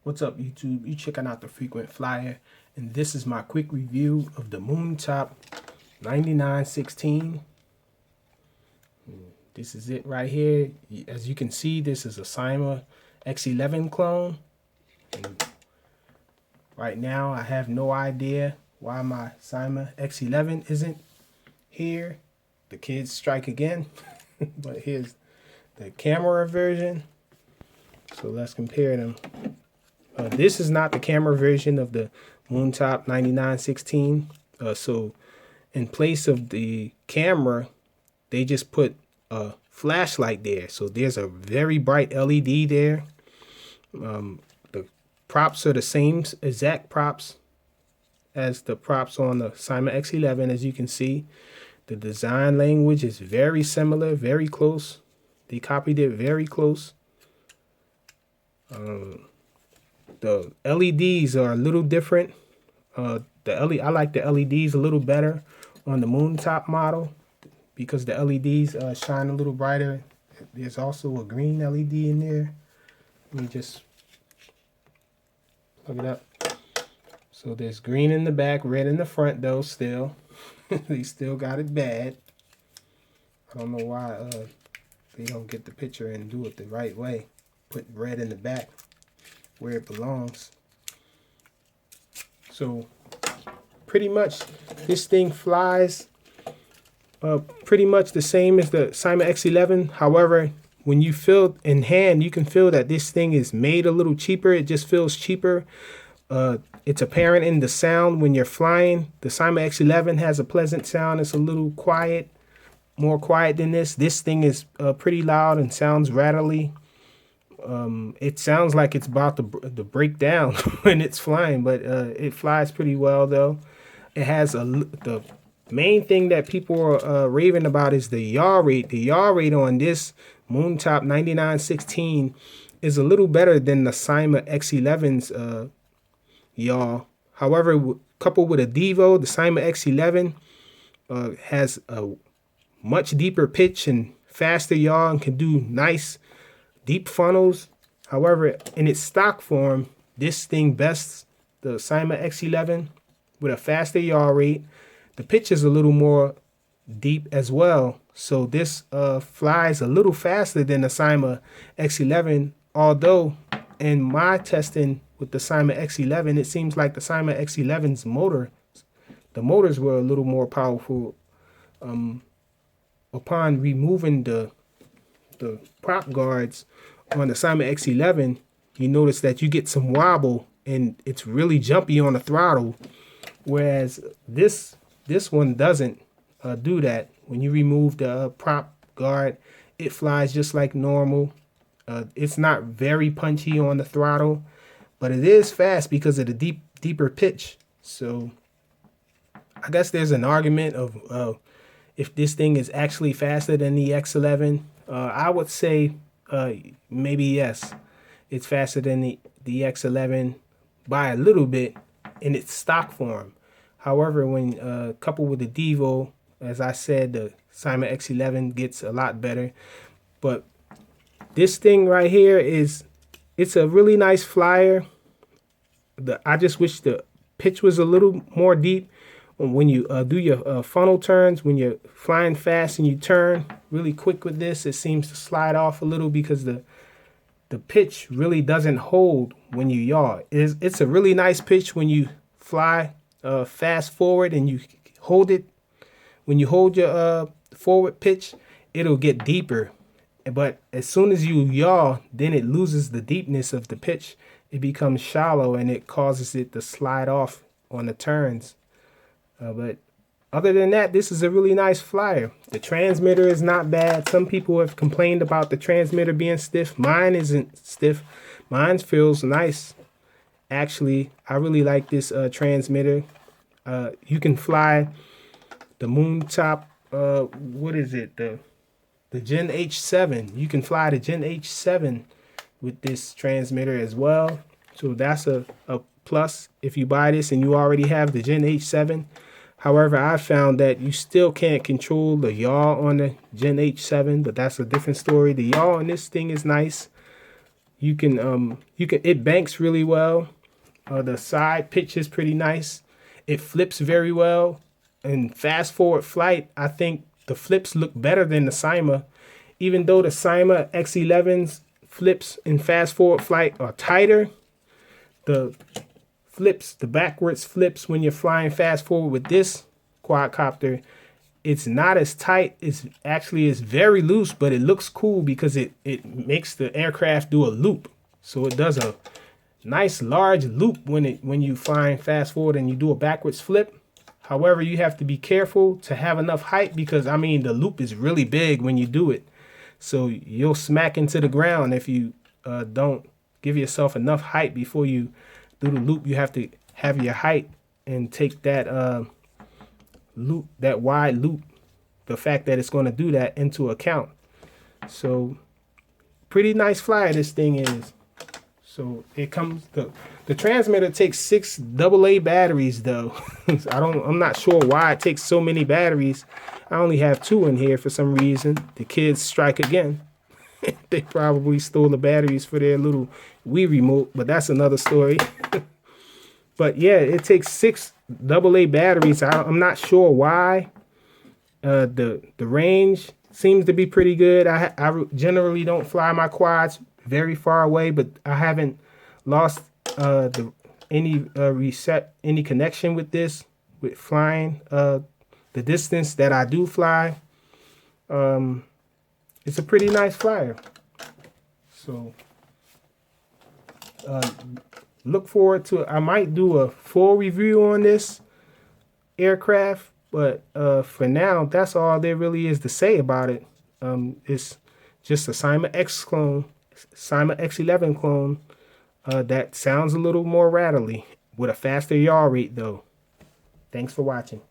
What's up, YouTube? You checking out the Frequent Flyer, and this is my quick review of the Moontop 9916. This is it right here. As you can see, this is a Cyma X11 clone. And right now, I have no idea why my Cyma X11 isn't here. The kids strike again. But here's the camera version. So let's compare them. This is not the camera version of the Moontop 9916. So in place of the camera, they just put a flashlight there. So there's a very bright LED there. The props are the same exact props as the props on the Cyma X11, as you can see. The design language is very similar, very close. They copied it very close. The LEDs are a little different. I like the LEDs a little better on the Moontop model because the LEDs shine a little brighter. There's also a green LED in there. Let me just plug it up. So there's green in the back, red in the front though still. They still got it bad. I don't know why they don't get the picture and do it the right way. Put red in the back where it belongs. So pretty much this thing flies pretty much the same as the Cyma X11. However, when you feel in hand, you can feel that this thing is made a little cheaper. It just feels cheaper. It's apparent in the sound when you're flying. The Cyma X11 has a pleasant sound. It's a little quiet, more quiet than this. This thing is pretty loud and sounds rattly. It sounds like it's about to break down when it's flying, but it flies pretty well though. It has the main thing that people are raving about is the yaw rate. The yaw rate on this Moontop 9916 is a little better than the Cyma X11's yaw. However, coupled with a Devo, the Cyma X11 has a much deeper pitch and faster yaw and can do nice deep funnels. However, in its stock form, this thing bests the Cyma X11 with a faster yaw rate. The pitch is a little more deep as well. So this flies a little faster than the Cyma X11. Although in my testing with the Cyma X11, it seems like the Cyma X11's the motors were a little more powerful. Upon removing the prop guards on the Cyma X11, you notice that you get some wobble and it's really jumpy on the throttle, whereas this one doesn't do that. When you remove the prop guard, it flies just like normal. It's not very punchy on the throttle, but it is fast because of the deeper pitch. So I guess there's an argument of if this thing is actually faster than the X11. I would say maybe yes, it's faster than the X11 by a little bit in its stock form. However, when coupled with the Devo, as I said, the Cyma X11 gets a lot better. But this thing right here it's a really nice flyer. I just wish the pitch was a little more deep. When you do your funnel turns, when you're flying fast and you turn really quick with this, it seems to slide off a little because the pitch really doesn't hold when you yaw. It's a really nice pitch when you fly fast forward and you hold it. When you hold your forward pitch, it'll get deeper. But as soon as you yaw, then it loses the deepness of the pitch. It becomes shallow and it causes it to slide off on the turns. But other than that, this is a really nice flyer. The transmitter is not bad. Some people have complained about the transmitter being stiff. Mine isn't stiff. Mine feels nice. Actually, I really like this transmitter. You can fly the Moontop, what is it? The Gen H7. You can fly the Gen H7 with this transmitter as well. So that's a plus if you buy this and you already have the Gen H7. However, I found that you still can't control the yaw on the Gen H7, but that's a different story. The yaw on this thing is nice. it banks really well. The side pitch is pretty nice. It flips very well. And fast forward flight, I think the flips look better than the Cyma. Even though the Cyma X11's flips in fast forward flight are tighter, the backwards flips when you're flying fast forward with this quadcopter, it's not as tight. It's very loose, but it looks cool because it makes the aircraft do a loop. So it does a nice large loop when you flying fast forward and you do a backwards flip. However, you have to be careful to have enough height because I mean the loop is really big when you do it. So you'll smack into the ground if you don't give yourself enough height before you do the loop. You have to have your height and take that loop, that wide loop, the fact that it's going to do that into account. So pretty nice flyer this thing is. So it comes, the transmitter takes 6 AA batteries though. I'm not sure why it takes so many batteries. I only have 2 in here for some reason. The kids strike again. They probably stole the batteries for their little Wii remote, but that's another story. But yeah, it takes 6 AA batteries. I'm not sure why. The range seems to be pretty good. I generally don't fly my quads very far away, but I haven't lost any connection with this, with flying the distance that I do fly. It's a pretty nice flyer. So look forward to it. I might do a full review on this aircraft, but for now, that's all there really is to say about it. It's just a Cyma X clone, Cyma X11 clone that sounds a little more rattly with a faster yaw rate though. Thanks for watching.